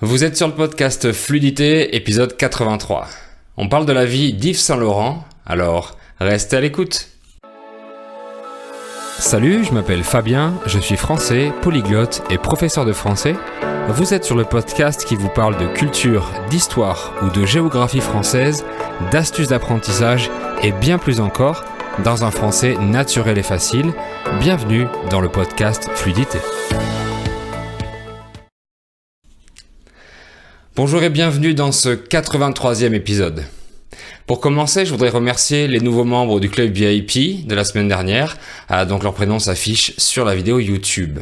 Vous êtes sur le podcast Fluidité, épisode 83. On parle de la vie d'Yves Saint Laurent, alors restez à l'écoute. Salut, je m'appelle Fabien, je suis français, polyglotte et professeur de français. Vous êtes sur le podcast qui vous parle de culture, d'histoire ou de géographie française, d'astuces d'apprentissage et bien plus encore, dans un français naturel et facile. Bienvenue dans le podcast Fluidité. Bonjour et bienvenue dans ce 83e épisode. Pour commencer, je voudrais remercier les nouveaux membres du club VIP de la semaine dernière, donc leur prénom s'affiche sur la vidéo YouTube.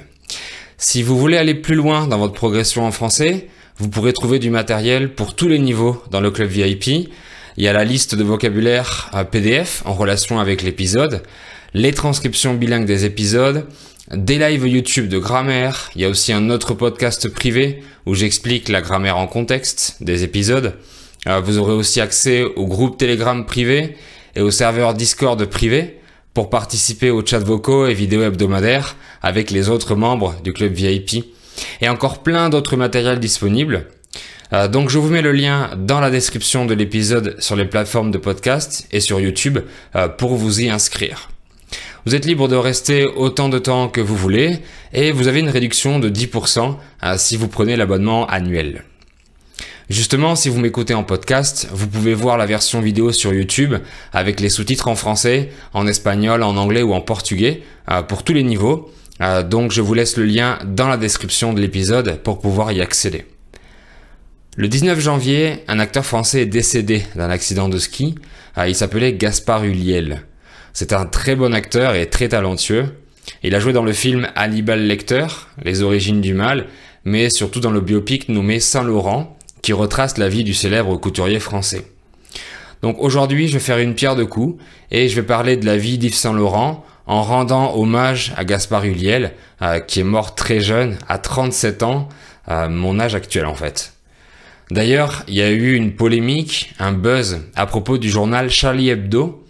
Si vous voulez aller plus loin dans votre progression en français, vous pourrez trouver du matériel pour tous les niveaux dans le club VIP. Il y a la liste de vocabulaire PDF en relation avec l'épisode, les transcriptions bilingues des épisodes, des lives YouTube de grammaire, il y a aussi un autre podcast privé où j'explique la grammaire en contexte des épisodes. Vous aurez aussi accès au groupe Telegram privé et au serveur Discord privé pour participer aux chats vocaux et vidéos hebdomadaires avec les autres membres du club VIP. Et encore plein d'autres matériels disponibles. Donc je vous mets le lien dans la description de l'épisode sur les plateformes de podcast et sur YouTube pour vous y inscrire. Vous êtes libre de rester autant de temps que vous voulez et vous avez une réduction de 10% si vous prenez l'abonnement annuel. Justement, si vous m'écoutez en podcast, vous pouvez voir la version vidéo sur YouTube avec les sous-titres en français, en espagnol, en anglais ou en portugais pour tous les niveaux. Donc je vous laisse le lien dans la description de l'épisode pour pouvoir y accéder. Le 19 janvier, un acteur français est décédé d'un accident de ski. Il s'appelait Gaspard Ulliel. C'est un très bon acteur et très talentueux. Il a joué dans le film Hannibal Lecter, Les origines du mal, mais surtout dans le biopic nommé Saint Laurent, qui retrace la vie du célèbre couturier français. Donc aujourd'hui, je vais faire une pierre deux coups et je vais parler de la vie d'Yves Saint Laurent en rendant hommage à Gaspard Ulliel, qui est mort très jeune, à 37 ans, mon âge actuel en fait. D'ailleurs, il y a eu une polémique, un buzz à propos du journal Charlie Hebdo.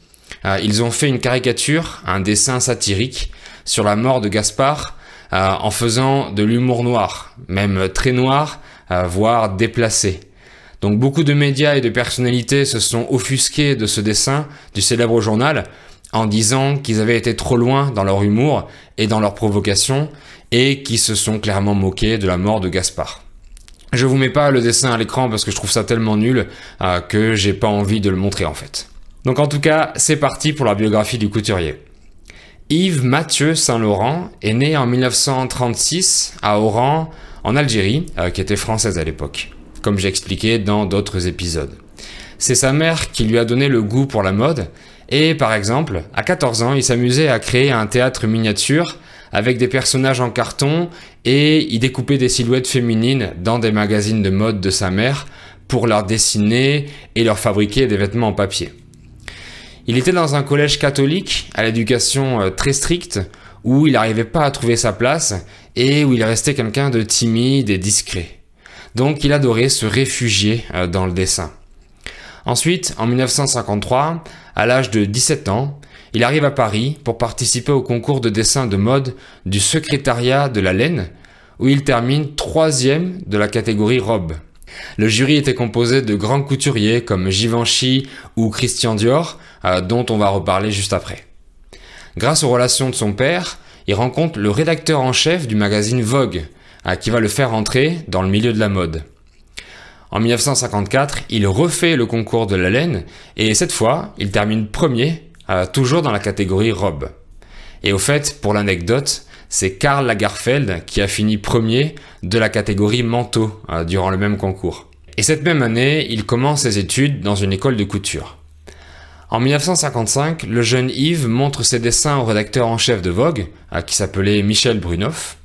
Ils ont fait une caricature, un dessin satirique sur la mort de Gaspard en faisant de l'humour noir, même très noir, voire déplacé. Donc beaucoup de médias et de personnalités se sont offusqués de ce dessin du célèbre journal en disant qu'ils avaient été trop loin dans leur humour et dans leur provocation et qu'ils se sont clairement moqués de la mort de Gaspard. Je vous mets pas le dessin à l'écran parce que je trouve ça tellement nul que j'ai pas envie de le montrer en fait. Donc en tout cas, c'est parti pour la biographie du couturier. Yves Mathieu Saint Laurent est né en 1936 à Oran, en Algérie, qui était française à l'époque, comme j'ai expliqué dans d'autres épisodes. C'est sa mère qui lui a donné le goût pour la mode et par exemple, à 14 ans, il s'amusait à créer un théâtre miniature avec des personnages en carton et il découpait des silhouettes féminines dans des magazines de mode de sa mère pour leur dessiner et leur fabriquer des vêtements en papier. Il était dans un collège catholique à l'éducation très stricte où il n'arrivait pas à trouver sa place et où il restait quelqu'un de timide et discret. Donc il adorait se réfugier dans le dessin. Ensuite, en 1953, à l'âge de 17 ans, il arrive à Paris pour participer au concours de dessin de mode du secrétariat de la laine où il termine 3e de la catégorie robe. Le jury était composé de grands couturiers comme Givenchy ou Christian Dior, dont on va reparler juste après. Grâce aux relations de son père, il rencontre le rédacteur en chef du magazine Vogue, qui va le faire entrer dans le milieu de la mode. En 1954, il refait le concours de la laine et cette fois, il termine premier, toujours dans la catégorie robe. Et au fait, pour l'anecdote, c'est Karl Lagerfeld qui a fini premier de la catégorie manteau durant le même concours. Et cette même année, il commence ses études dans une école de couture. En 1955, le jeune Yves montre ses dessins au rédacteur en chef de Vogue, qui s'appelait Michel Brunoff.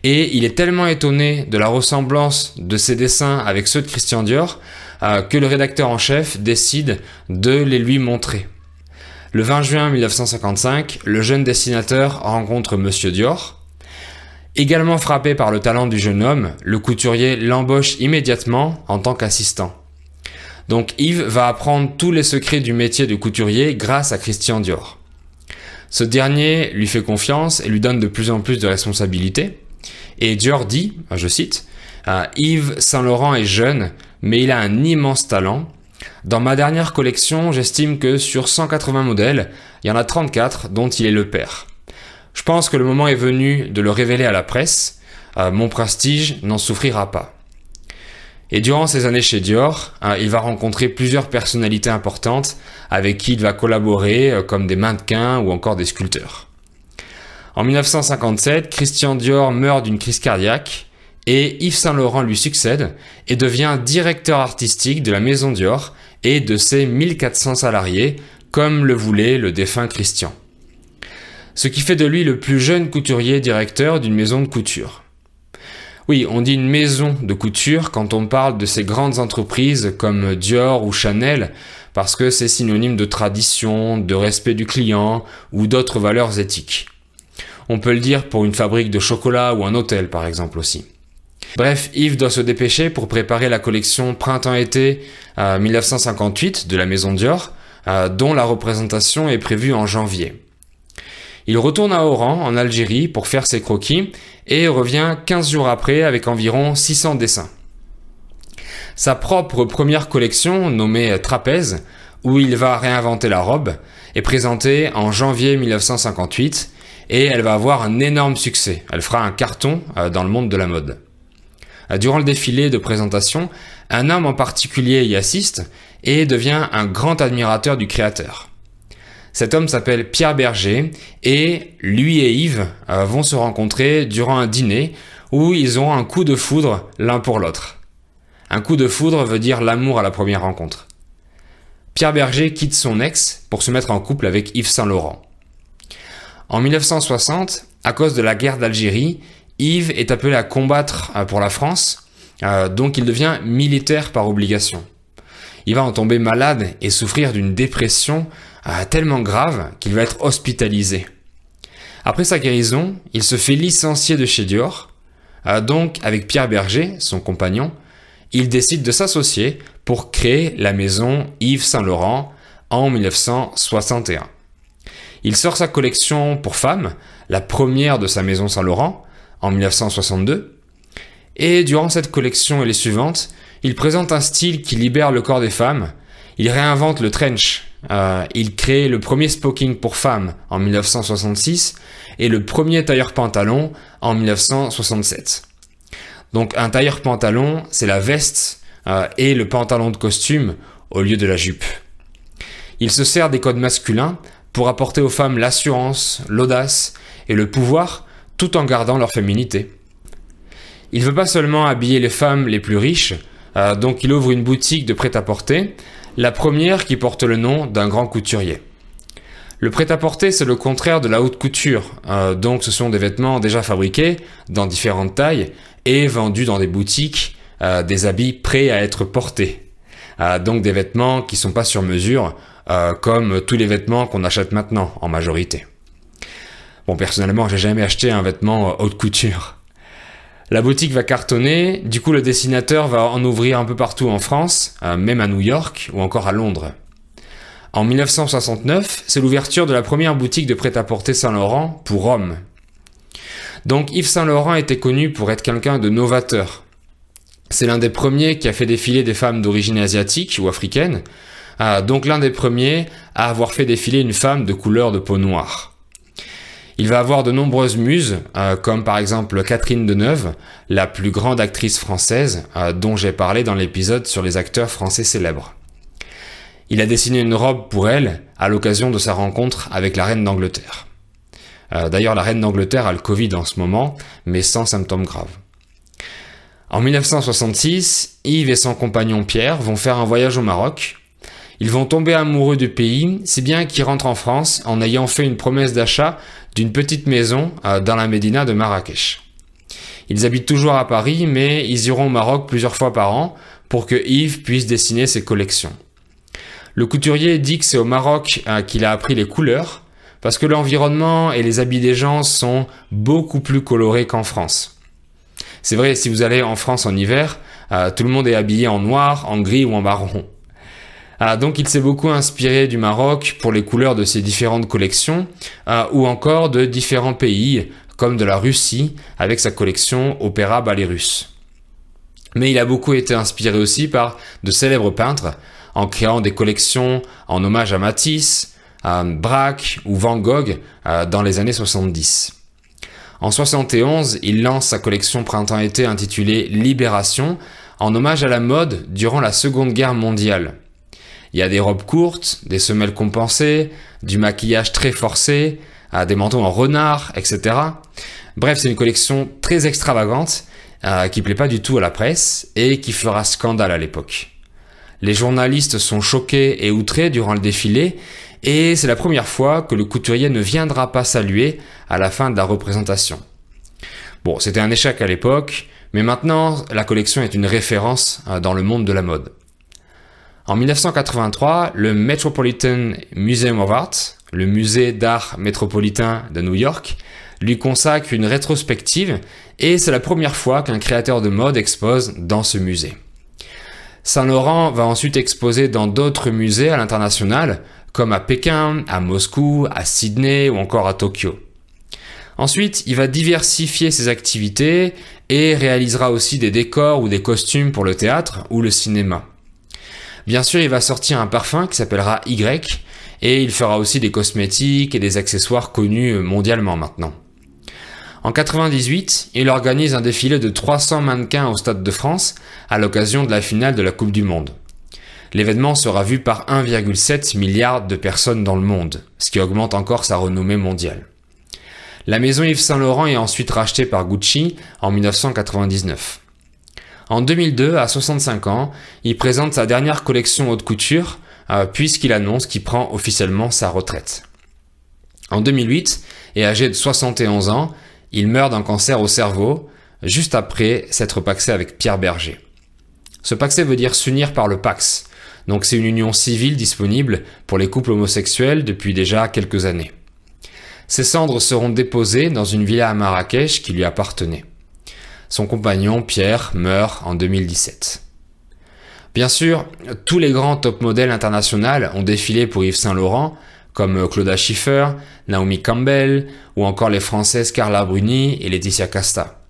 Et il est tellement étonné de la ressemblance de ses dessins avec ceux de Christian Dior que le rédacteur en chef décide de les lui montrer. Le 20 juin 1955, le jeune dessinateur rencontre Monsieur Dior. Également frappé par le talent du jeune homme, le couturier l'embauche immédiatement en tant qu'assistant. Donc Yves va apprendre tous les secrets du métier de couturier grâce à Christian Dior. Ce dernier lui fait confiance et lui donne de plus en plus de responsabilités. Et Dior dit, je cite, Yves Saint Laurent est jeune, mais il a un immense talent. Dans ma dernière collection, j'estime que sur 180 modèles, il y en a 34 dont il est le père. Je pense que le moment est venu de le révéler à la presse. Mon prestige n'en souffrira pas. Et durant ses années chez Dior, il va rencontrer plusieurs personnalités importantes avec qui il va collaborer comme des mannequins ou encore des sculpteurs. En 1957, Christian Dior meurt d'une crise cardiaque et Yves Saint Laurent lui succède et devient directeur artistique de la maison Dior et de ses 1400 salariés, comme le voulait le défunt Christian. Ce qui fait de lui le plus jeune couturier directeur d'une maison de couture. Oui, on dit une maison de couture quand on parle de ces grandes entreprises comme Dior ou Chanel, parce que c'est synonyme de tradition, de respect du client ou d'autres valeurs éthiques. On peut le dire pour une fabrique de chocolat ou un hôtel par exemple aussi. Bref, Yves doit se dépêcher pour préparer la collection Printemps-été 1958 de la maison Dior, dont la représentation est prévue en janvier. Il retourne à Oran, en Algérie, pour faire ses croquis et revient 15 jours après avec environ 600 dessins. Sa propre première collection, nommée Trapèze, où il va réinventer la robe, est présentée en janvier 1958 et elle va avoir un énorme succès. Elle fera un carton dans le monde de la mode. Durant le défilé de présentation, un homme en particulier y assiste et devient un grand admirateur du créateur. Cet homme s'appelle Pierre Berger et lui et Yves vont se rencontrer durant un dîner où ils ont un coup de foudre l'un pour l'autre. Un coup de foudre veut dire l'amour à la première rencontre. Pierre Berger quitte son ex pour se mettre en couple avec Yves Saint Laurent. En 1960, à cause de la guerre d'Algérie, Yves est appelé à combattre pour la France, donc il devient militaire par obligation. Il va en tomber malade et souffrir d'une dépression tellement grave qu'il va être hospitalisé. Après sa guérison, il se fait licencier de chez Dior. Donc, avec Pierre Berger, son compagnon, il décide de s'associer pour créer la maison Yves Saint Laurent en 1961. Il sort sa collection pour femmes, la première de sa maison Saint Laurent, en 1962. Et durant cette collection et les suivantes, il présente un style qui libère le corps des femmes. Il réinvente le trench. Il crée le premier smoking pour femmes en 1966 et le premier tailleur pantalon en 1967. Donc un tailleur pantalon, c'est la veste et le pantalon de costume au lieu de la jupe. Il se sert des codes masculins pour apporter aux femmes l'assurance, l'audace et le pouvoir tout en gardant leur féminité. Il ne veut pas seulement habiller les femmes les plus riches, donc il ouvre une boutique de prêt-à-porter, la première qui porte le nom d'un grand couturier. Le prêt-à-porter, c'est le contraire de la haute couture, donc ce sont des vêtements déjà fabriqués dans différentes tailles et vendus dans des boutiques, des habits prêts à être portés. Donc des vêtements qui ne sont pas sur mesure, comme tous les vêtements qu'on achète maintenant en majorité. Bon, personnellement, j'ai jamais acheté un vêtement haute couture. La boutique va cartonner, du coup le dessinateur va en ouvrir un peu partout en France, même à New York ou encore à Londres. En 1969, c'est l'ouverture de la première boutique de prêt-à-porter Saint Laurent pour Rome. Donc Yves Saint Laurent était connu pour être quelqu'un de novateur. C'est l'un des premiers qui a fait défiler des femmes d'origine asiatique ou africaine, donc l'un des premiers à avoir fait défiler une femme de couleur de peau noire. Il va avoir de nombreuses muses, comme par exemple Catherine Deneuve, la plus grande actrice française, dont j'ai parlé dans l'épisode sur les acteurs français célèbres. Il a dessiné une robe pour elle à l'occasion de sa rencontre avec la reine d'Angleterre. D'ailleurs, la reine d'Angleterre a le Covid en ce moment, mais sans symptômes graves. En 1966, Yves et son compagnon Pierre vont faire un voyage au Maroc. Ils vont tomber amoureux du pays, si bien qu'ils rentrent en France en ayant fait une promesse d'achat d'une petite maison dans la médina de Marrakech. Ils habitent toujours à Paris, mais ils iront au Maroc plusieurs fois par an pour que Yves puisse dessiner ses collections. Le couturier dit que c'est au Maroc qu'il a appris les couleurs, parce que l'environnement et les habits des gens sont beaucoup plus colorés qu'en France. C'est vrai, si vous allez en France en hiver, tout le monde est habillé en noir, en gris ou en marron. Donc il s'est beaucoup inspiré du Maroc pour les couleurs de ses différentes collections, ou encore de différents pays, comme de la Russie, avec sa collection Opéra Ballet Russe. Mais il a beaucoup été inspiré aussi par de célèbres peintres, en créant des collections en hommage à Matisse, à Braque ou Van Gogh dans les années 70. En 71, il lance sa collection printemps-été intitulée Libération, en hommage à la mode durant la Seconde Guerre mondiale. Il y a des robes courtes, des semelles compensées, du maquillage très forcé, des manteaux en renard, etc. Bref, c'est une collection très extravagante qui plaît pas du tout à la presse et qui fera scandale à l'époque. Les journalistes sont choqués et outrés durant le défilé et c'est la première fois que le couturier ne viendra pas saluer à la fin de la représentation. Bon, c'était un échec à l'époque, mais maintenant la collection est une référence dans le monde de la mode. En 1983, le Metropolitan Museum of Art, le musée d'art métropolitain de New York, lui consacre une rétrospective et c'est la première fois qu'un créateur de mode expose dans ce musée. Saint Laurent va ensuite exposer dans d'autres musées à l'international, comme à Pékin, à Moscou, à Sydney ou encore à Tokyo. Ensuite, il va diversifier ses activités et réalisera aussi des décors ou des costumes pour le théâtre ou le cinéma. Bien sûr, il va sortir un parfum qui s'appellera Y et il fera aussi des cosmétiques et des accessoires connus mondialement maintenant. En 1998, il organise un défilé de 300 mannequins au Stade de France à l'occasion de la finale de la Coupe du Monde. L'événement sera vu par 1,7 milliard de personnes dans le monde, ce qui augmente encore sa renommée mondiale. La maison Yves Saint Laurent est ensuite rachetée par Gucci en 1999. En 2002, à 65 ans, il présente sa dernière collection haute couture puisqu'il annonce qu'il prend officiellement sa retraite. En 2008, et âgé de 71 ans, il meurt d'un cancer au cerveau, juste après s'être pacsé avec Pierre Berger. Ce pacsé veut dire s'unir par le Pacs, donc c'est une union civile disponible pour les couples homosexuels depuis déjà quelques années. Ses cendres seront déposées dans une villa à Marrakech qui lui appartenait. Son compagnon, Pierre, meurt en 2017. Bien sûr, tous les grands top modèles internationaux ont défilé pour Yves Saint Laurent, comme Claudia Schiffer, Naomi Campbell ou encore les Françaises Carla Bruni et Laetitia Casta.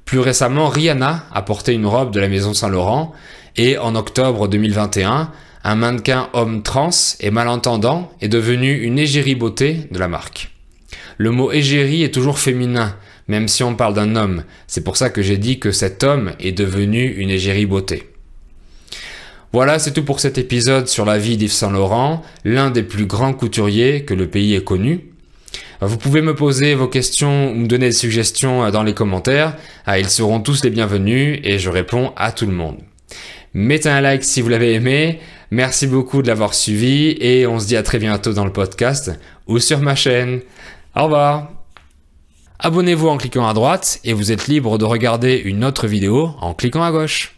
Plus récemment, Rihanna a porté une robe de la maison Saint Laurent et en octobre 2021, un mannequin homme trans et malentendant est devenu une égérie beauté de la marque. Le mot égérie est toujours féminin, même si on parle d'un homme. C'est pour ça que j'ai dit que cet homme est devenu une égérie beauté. Voilà, c'est tout pour cet épisode sur la vie d'Yves Saint Laurent, l'un des plus grands couturiers que le pays ait connu. Vous pouvez me poser vos questions ou me donner des suggestions dans les commentaires. Ils seront tous les bienvenus et je réponds à tout le monde. Mettez un like si vous l'avez aimé. Merci beaucoup de l'avoir suivi et on se dit à très bientôt dans le podcast ou sur ma chaîne. Au revoir. Abonnez-vous en cliquant à droite et vous êtes libre de regarder une autre vidéo en cliquant à gauche.